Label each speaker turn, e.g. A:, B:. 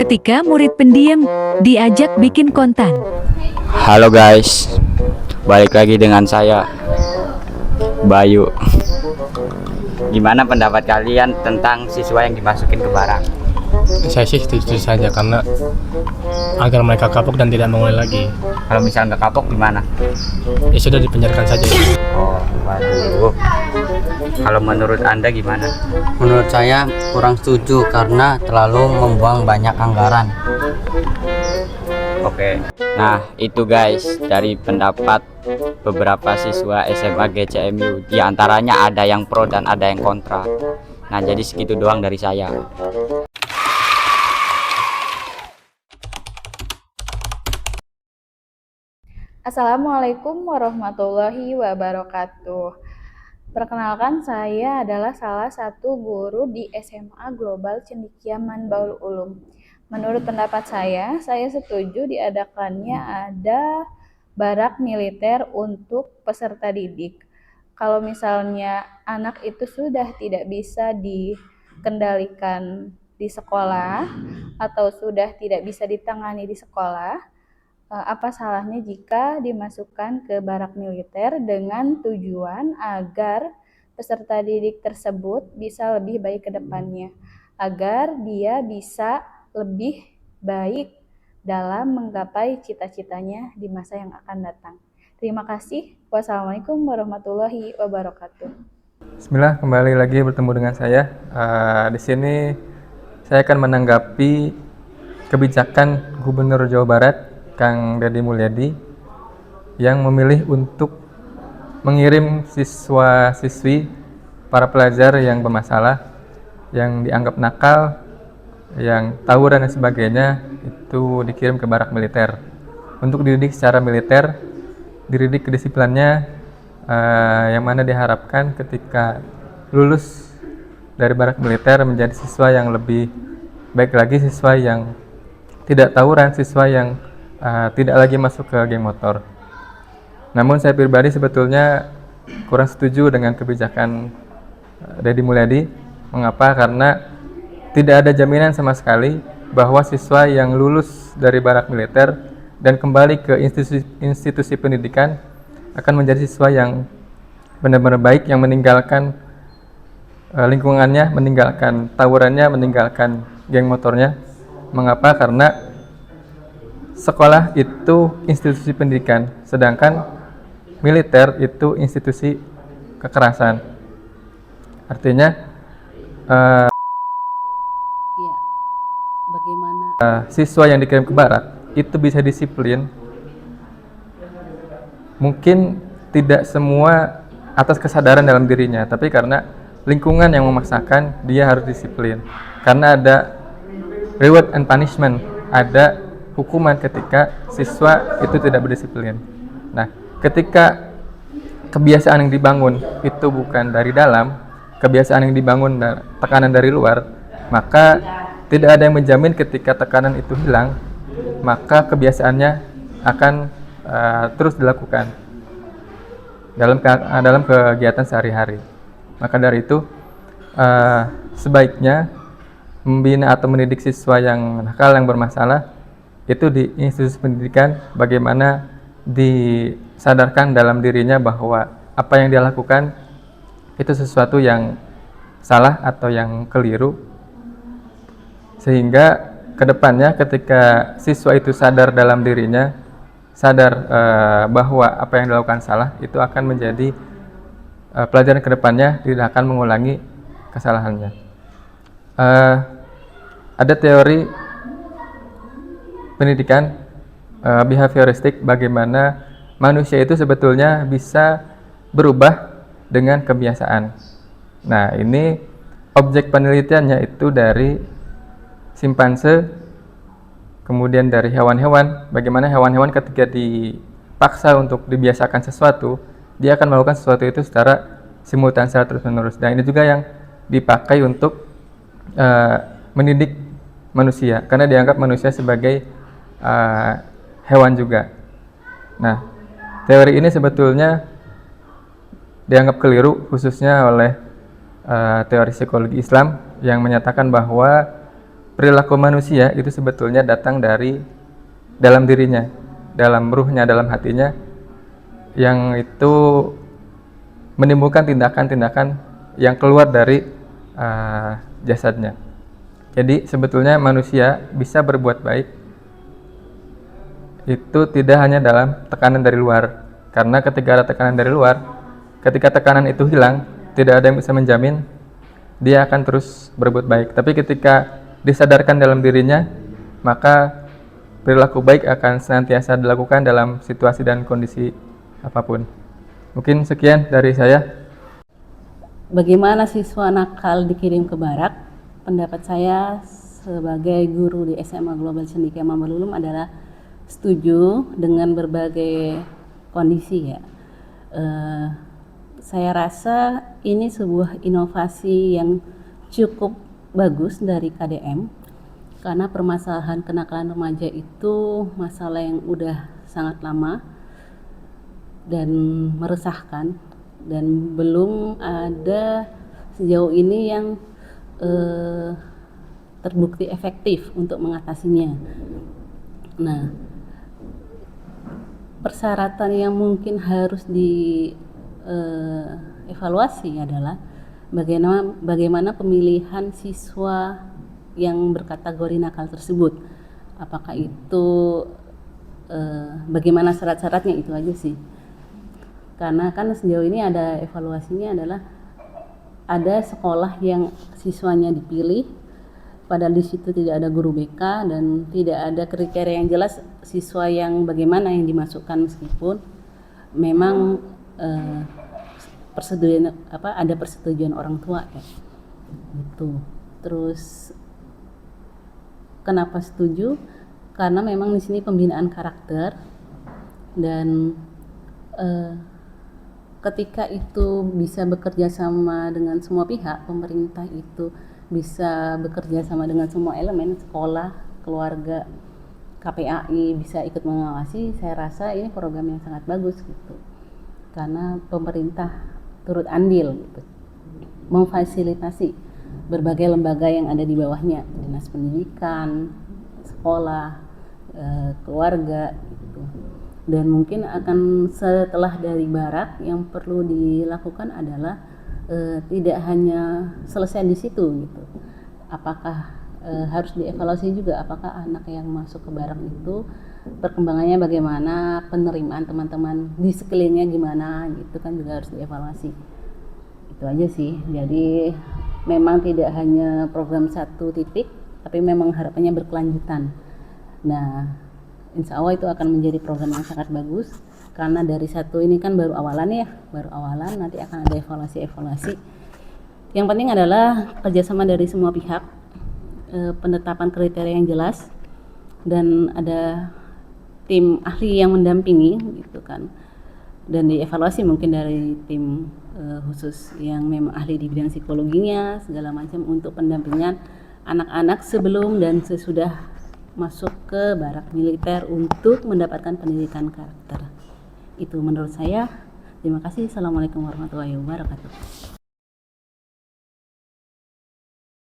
A: ketika murid pendiam diajak bikin konten.
B: Halo guys, balik lagi dengan saya, Bayu. Gimana pendapat kalian tentang siswa yang dimasukin ke barak?
C: Saya sih setuju saja karena agar mereka kapok dan tidak mengulangi lagi.
B: Kalau misalnya nggak kapok gimana?
C: Ya sudah dipenjarakan saja.
B: Oh, waduh. Kalau menurut Anda gimana?
D: Menurut saya kurang setuju karena terlalu membuang banyak anggaran.
B: Oke. Nah, itu guys dari pendapat beberapa siswa SMA GCMU. Di antaranya ada yang pro dan ada yang kontra. Nah, jadi segitu doang dari saya.
E: Assalamualaikum warahmatullahi wabarakatuh. Perkenalkan, saya adalah salah satu guru di SMA Global Cendekia Manbaul Ulum. Menurut pendapat saya setuju diadakannya ada barak militer untuk peserta didik. Kalau misalnya anak itu sudah tidak bisa dikendalikan di sekolah atau sudah tidak bisa ditangani di sekolah, apa salahnya jika dimasukkan ke barak militer dengan tujuan agar peserta didik tersebut bisa lebih baik ke depannya, agar dia bisa lebih baik dalam menggapai cita-citanya di masa yang akan datang. Terima kasih. Wassalamualaikum warahmatullahi wabarakatuh.
F: Bismillah, kembali lagi bertemu dengan saya. Di sini saya akan menanggapi kebijakan Gubernur Jawa Barat Kang Deddy Mulyadi yang memilih untuk mengirim siswa-siswi para pelajar yang bermasalah, yang dianggap nakal, yang tawuran dan sebagainya itu dikirim ke barak militer untuk dididik secara militer, dididik kedisiplinannya, yang mana diharapkan ketika lulus dari barak militer menjadi siswa yang lebih baik lagi, siswa yang tidak tawuran, siswa yang tidak lagi masuk ke geng motor. Namun saya pribadi sebetulnya kurang setuju dengan kebijakan Deddy Mulyadi. Mengapa? Karena tidak ada jaminan sama sekali bahwa siswa yang lulus dari barak militer dan kembali ke institusi pendidikan akan menjadi siswa yang benar-benar baik, yang meninggalkan lingkungannya, meninggalkan tawurannya, meninggalkan geng motornya. Mengapa? Karena sekolah itu institusi pendidikan, sedangkan militer itu institusi kekerasan. Artinya siswa yang dikirim ke barak itu bisa disiplin. Mungkin tidak semua atas kesadaran dalam dirinya, tapi karena lingkungan yang memaksakan dia harus disiplin. Karena ada reward and punishment, ada hukuman ketika siswa itu tidak berdisiplin. Nah, ketika kebiasaan yang dibangun itu bukan dari dalam, kebiasaan yang dibangun dari tekanan dari luar, maka tidak ada yang menjamin ketika tekanan itu hilang, maka kebiasaannya akan terus dilakukan dalam kegiatan sehari-hari. Maka dari itu sebaiknya membina atau mendidik siswa yang nakal, yang bermasalah itu di institusi pendidikan, bagaimana disadarkan dalam dirinya bahwa apa yang dia lakukan itu sesuatu yang salah atau yang keliru, sehingga kedepannya ketika siswa itu sadar dalam dirinya, sadar bahwa apa yang dilakukan salah, itu akan menjadi pelajaran kedepannya, tidak akan mengulangi kesalahannya. Ada teori pendidikan behavioristik, bagaimana manusia itu sebetulnya bisa berubah dengan kebiasaan. Nah, ini objek penelitiannya itu dari simpanse, kemudian dari hewan-hewan, bagaimana hewan-hewan ketika dipaksa untuk dibiasakan sesuatu, dia akan melakukan sesuatu itu secara simultan, secara terus-menerus. Dan ini juga yang dipakai untuk mendidik manusia, karena dianggap manusia sebagai hewan juga. Nah, teori ini sebetulnya dianggap keliru, khususnya oleh teori psikologi Islam yang menyatakan bahwa perilaku manusia itu sebetulnya datang dari dalam dirinya, dalam ruhnya, dalam hatinya, yang itu menimbulkan tindakan-tindakan yang keluar dari jasadnya. Jadi sebetulnya manusia bisa berbuat baik itu tidak hanya dalam tekanan dari luar, karena ketika ada tekanan dari luar, ketika tekanan itu hilang, tidak ada yang bisa menjamin dia akan terus berbuat baik. Tapi ketika disadarkan dalam dirinya, maka perilaku baik akan senantiasa dilakukan dalam situasi dan kondisi apapun. Mungkin sekian dari saya.
G: Bagaimana siswa nakal dikirim ke barak? Pendapat saya sebagai guru di SMA Global Cendekia Mambalulum adalah setuju dengan berbagai kondisi ya. Saya rasa ini sebuah inovasi yang cukup bagus dari KDM, karena permasalahan kenakalan remaja itu masalah yang udah sangat lama dan meresahkan, dan belum ada sejauh ini yang terbukti efektif untuk mengatasinya. Nah, persyaratan yang mungkin harus evaluasi adalah bagaimana pemilihan siswa yang berkategori nakal tersebut. Apakah itu bagaimana syarat-syaratnya, itu aja sih. Karena kan sejauh ini ada evaluasinya adalah ada sekolah yang siswanya dipilih padahal di situ tidak ada guru BK dan tidak ada kriteria yang jelas siswa yang bagaimana yang dimasukkan, meskipun memang ada persetujuan orang tua ya. Gitu. Terus kenapa setuju? Karena memang di sini pembinaan karakter, dan ketika itu bisa bekerja sama dengan semua pihak, pemerintah itu bisa bekerja sama dengan semua elemen, sekolah, keluarga, KPAI bisa ikut mengawasi, saya rasa ini program yang sangat bagus gitu. Karena pemerintah turut andil gitu, memfasilitasi berbagai lembaga yang ada di bawahnya, dinas pendidikan, sekolah, keluarga gitu. Dan mungkin akan setelah dari barak yang perlu dilakukan adalah tidak hanya selesai di situ gitu. Apakah harus dievaluasi juga apakah anak yang masuk ke barak itu perkembangannya bagaimana, penerimaan teman-teman di sekelilingnya gimana gitu kan, juga harus dievaluasi. Itu aja sih. Jadi memang tidak hanya program satu titik, tapi memang harapannya berkelanjutan. Nah, insya Allah itu akan menjadi program yang sangat bagus, karena dari satu ini kan baru awalan ya, nanti akan ada evaluasi. Yang penting adalah kerjasama dari semua pihak, penetapan kriteria yang jelas, dan ada tim ahli yang mendampingi gitu kan, dan dievaluasi mungkin dari tim khusus yang memang ahli di bidang psikologinya segala macam untuk pendampingan anak-anak sebelum dan sesudah masuk ke barak militer untuk mendapatkan pendidikan karakter. Itu menurut saya. Terima kasih. Assalamualaikum warahmatullahi wabarakatuh.